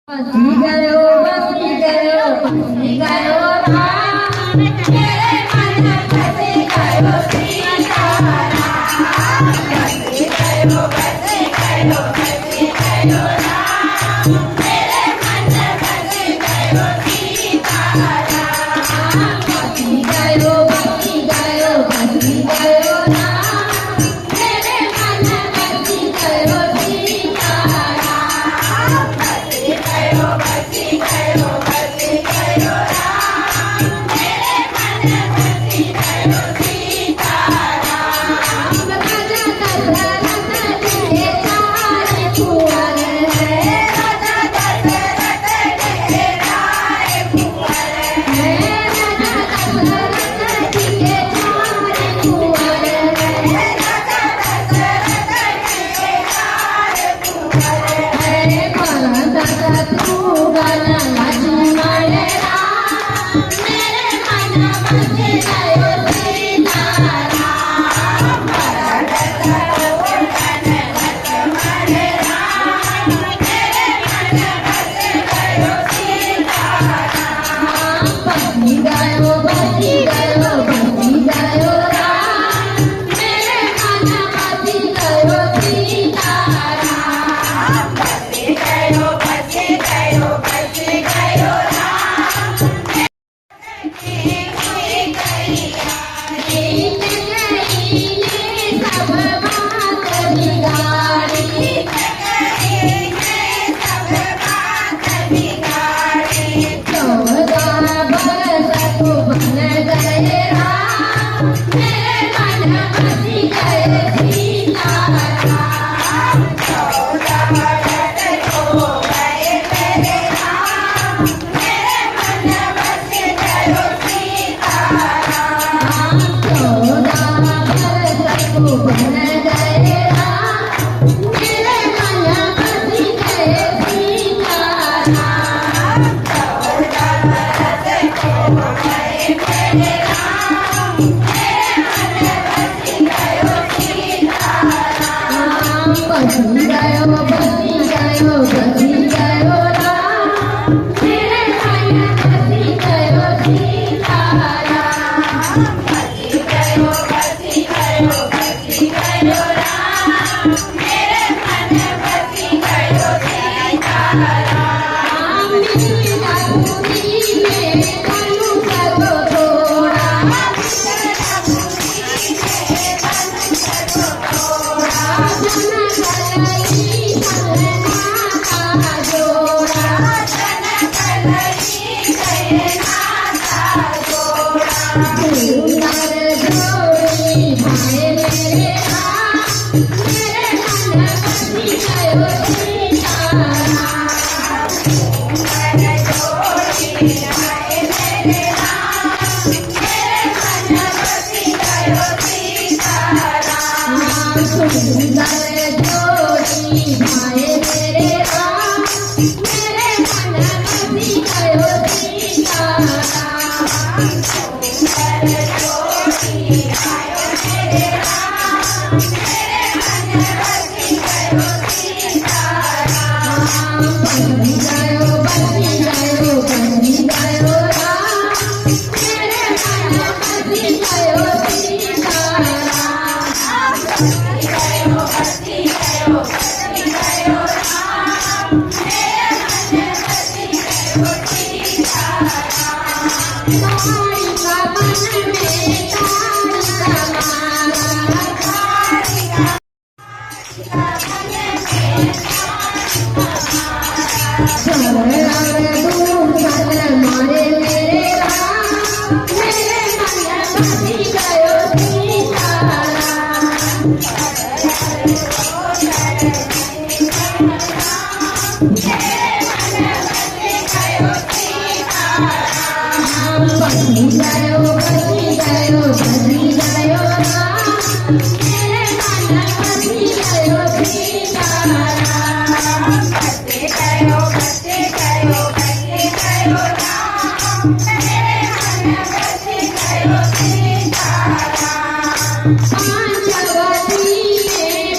बसी गयो राम मेरे मन बसी गयो सीताराम बसी गयो राम मेरे मन बसी गयो सीताराम बसी गयो राम मेरे मन बसी गयो सीताराम बसी गयो राम मेरे मन बसी गयो सीताराम राजा दशरथ के चार कुंवर है राजा दशरथ के चार कुंवर है राजा दशरथ के चार कुंवर है राजा दशरथ के चार कुंवर है भरत शत्रुघ्न लक्ष्मण राम मेरे मन बसी गयो सीताराम भरत शत्रुघ्न लक्ष्मण राम मेरे मन बसी गयो सीताराम बसी गयो राम मेरे मन बसी गयो सीताराम बसी गयो राम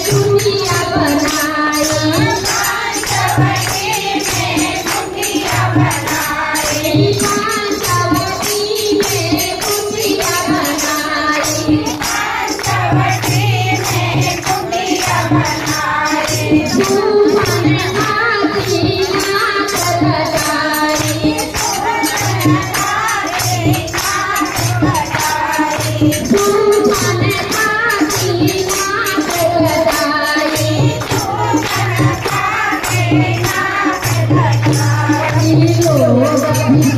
दुनिया बनाई बनाई पंचवटी में कुटिया बनाई पंचवटी में कुटिया बनाई सुमन हाथी नाच बजाई सुमन हाथी नाच बजाई सुमन हाथी नाच बजाई सुमन हाथी नाच बजाई लोग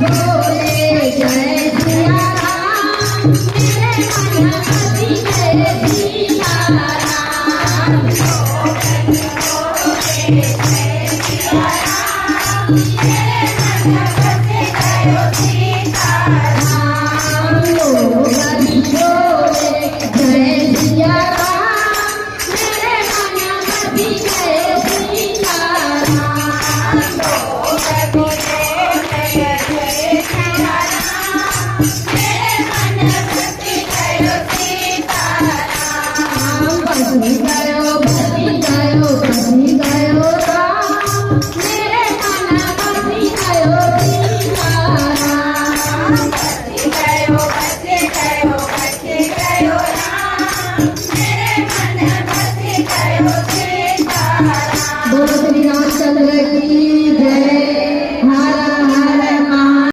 बोले जय सिया राम मेरे मन हसी जय सिया राम लोग बोले जय सिया राम मेरे मन हसी जय सीता राम लोग बोले जय सिया राम मेरे मन हसी जय सीता राम लोग बोले जय सिया राम मेरे मन हसी जय सीता राम